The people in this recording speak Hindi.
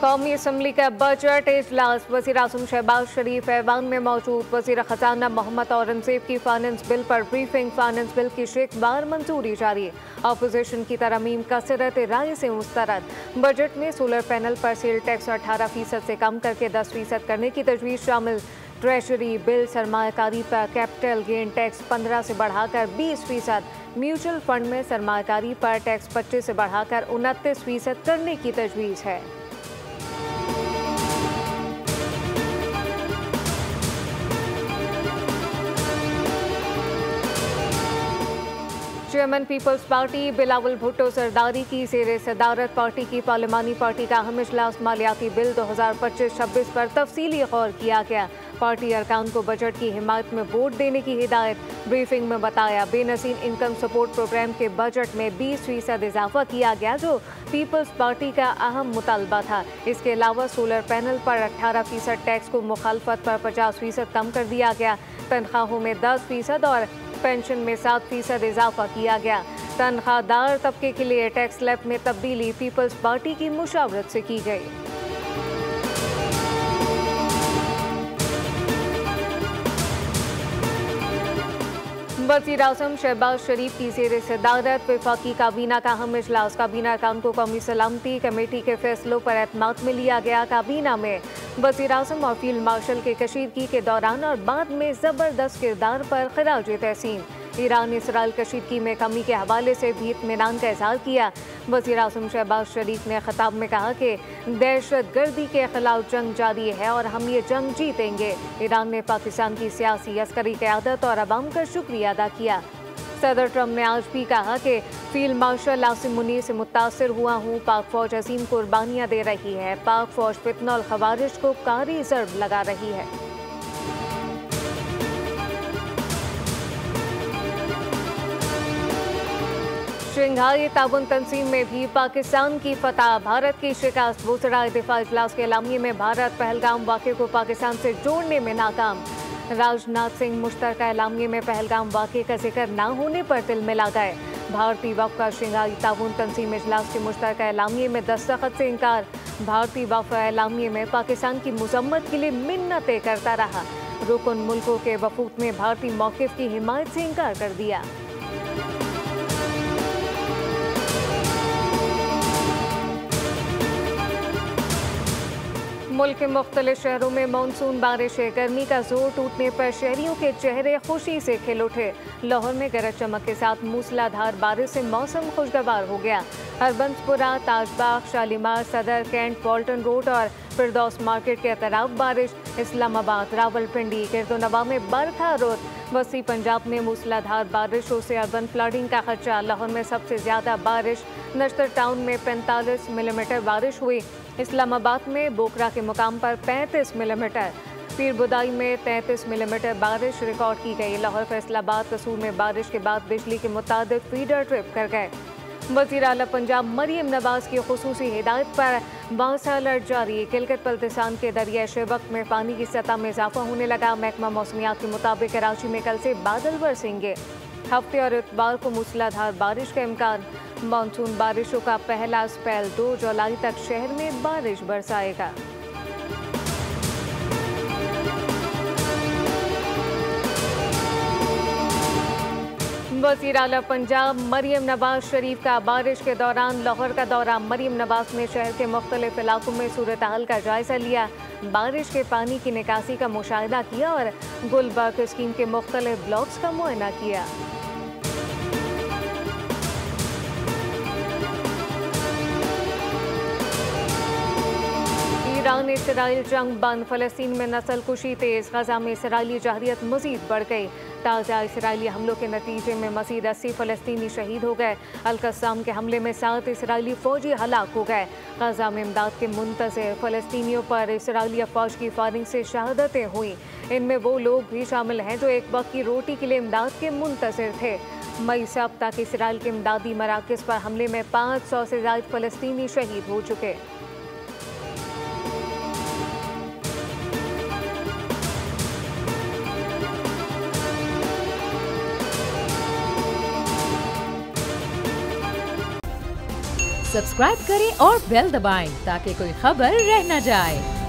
कौमी असम्बली का बजट इजलास। वज़ीर आज़म शहबाज शरीफ ऐवान में मौजूद। वज़ीर ख़जाना मोहम्मद औरंगज़ेब की फाइनेंस बिल पर ब्रीफिंग। फाइनेंस बिल की शेकबार मंजूरी जारी। अपोजिशन की तरमीम कसरत राय से मुस्तरद। बजट में सोलर पैनल पर सेल टैक्स 18% से कम करके 10% करने की तजवीज़ शामिल। ट्रेजरी बिल सरमायाकारी पर कैपिटल गेन टैक्स 15 से बढ़ाकर 20%। म्यूचुअल फंड में सरमायाकारी पर टैक्स 25 से बढ़ाकर 29% करने की तजवीज़ है। चेयरमैन पीपल्स पार्टी बिलावल भुट्टो सरदारी की ज़ेरे सदारत पार्टी की पार्लिमानी पार्टी का अहम इजलास। मालियाती बिल 2025-26 पर तफसीली गौर किया गया। पार्टी अरकान को बजट की हिमायत में वोट देने की हिदायत। ब्रीफिंग में बताया बेनजीर इनकम सपोर्ट प्रोग्राम के बजट में 20% इजाफा किया गया, जो पीपल्स पार्टी का अहम मुतालबा था। इसके अलावा सोलर पैनल पर 18% टैक्स को मुखालफत पर 50% कम कर दिया गया। तनख्वाहों में 10% और पेंशन में 7% इजाफा किया गया। तनख्वाहदार तबके के लिए टैक्स स्लैब में तब्दीली पीपल्स पार्टी की मुशावरत से की गई। वज़ीर आज़म शहबाज शरीफ की ज़ेरे सदारत वफाकी काबीना का अहम इजलास। काबीना अरकान को कौमी सलामती कमेटी के फैसलों पर एतमाद में लिया गया। काबीना में वज़ीर आज़म और फील्ड मार्शल के कशीदगी के दौरान और बाद में ज़बरदस्त किरदार पर खराज तहसीन। ईरान इसराइल कशीदगी में कमी के हवाले से भी इत्मीनान का इजहार किया। वज़ीर आज़म शहबाज शरीफ ने खिताब में कहा कि दहशत गर्दी के खिलाफ जंग जारी है और हम ये जंग जीतेंगे। ईरान ने पाकिस्तान की सियासी अस्करी क़यादत और अवाम का शुक्रिया अदा किया। सदर ट्रंप ने आज भी कहा कि फील्ड मार्शल आसिम मुनीर से मुतासर हुआ हूँ। पाक फौज अजीम कुर्बानियाँ दे रही है। पाक फौज फितना और खवारिज को कारी ज़र्ब लगा रही है। शंघाई ताउन तंजीम में भी पाकिस्तान की फतह, भारत की शिकस्त। वज़राए दिफा इजलास के एलामिये में भारत पहलगाम वाक़े को पाकिस्तान से जोड़ने में नाकाम। राजनाथ सिंह मुश्तरका एलामिये में पहलगाम वाक़े का जिक्र न होने पर तिल मिला गए। भारतीय वफ़द का शंघाई ताउन तंजीम इजलास के मुश्तरका एलामिये में दस्तखत से इनकार। भारतीय वफ़द एलामिये में पाकिस्तान की मज़म्मत के लिए मिन्नतें करता रहा। रुकन मुल्कों के वफ़ूद में भारतीय मौक़िफ़ की हिमायत से इनकार कर दिया। मुल्क के मुख्तलिफ शहरों में मानसून बारिशें। गर्मी का जोर टूटने पर शहरियों के चेहरे खुशी से खिल उठे। लाहौर में गरज चमक के साथ मूसलाधार बारिश से मौसम खुशगवार हो गया। हरबंसपुरा, ताजबाग, शालीमार, सदर, कैंट, पॉल्टन रोड और फिरदौस मार्केट के अतराफ बारिश। इस्लामाबाद, रावलपिंडी, गिरदोनवा में बरखा रुत। वसी पंजाब में मूसलाधार बारिशों से अर्बन फ्लडिंग का खदशा। लाहौर में सबसे ज्यादा बारिश। नश्तर टाउन में 45 मिलीमीटर बारिश हुई। इस्लामाबाद में बोकरा के मुकाम पर 35 मिलीमीटर। पीरबुदाई में 33 मिलीमीटर बारिश रिकॉर्ड की गई। लाहौर, फैसलाबाद, कसूर में बारिश के बाद बिजली के मुताबिक फीडर ट्रिप कर गए। वज़ीर आला पंजाब मरियम नवाज की खुसूसी हिदायत पर बांसा अलर्ट जारी। गिलगित बल्तिस्तान के दरिया शेबक में पानी की सतह में इजाफा होने लगा। महकमा मौसमियात के मुताबिक कराची में कल से बादल बरसेंगे। हफ्ते और इतवार को मूसलाधार बारिश का इम्कान। मानसून बारिशों का पहला स्पेल 2 जुलाई तक शहर में बारिश बरसाएगा। वज़ीर आला पंजाब मरियम नवाज शरीफ का बारिश के दौरान लाहौर का दौरा। मरियम नवाज ने शहर के मुख्तलिफ इलाकों में सूरत हाल का जायजा लिया। बारिश के पानी की निकासी का मुशाहिदा किया और गुलबर्ग स्कीम के मुख्तलिफ ब्लॉक्स का मुआयना किया। ईरान इसराइल जंग बंद। फ़लस्तीन में नस्ल कुशी तेज। गजा में इसराइली जहरियत मजीद बढ़ गई। ताज़ा इसराइली हमलों के नतीजे में मजीद 80 फ़लस्तीनी शहीद हो गए। अल-कस्साम के हमले में 7 इसराइली फ़ौजी हलाक हो गए। गजा में इमदाद के मुंतज़िर फ़लस्तीनियों पर इसराइली अफवाज की फायरिंग से शहादतें हुई। इनमें वो लोग भी शामिल हैं जो एक वक्त की रोटी के लिए इमदाद के मुंतज़िर थे। मई से अब तक इसराइल के इमदादी मराकज़ पर हमले में 500 से ज़ायद फ़लस्तीनी शहीद हो चुके। सब्सक्राइब करें और बेल दबाएं ताकि कोई खबर रह न जाए।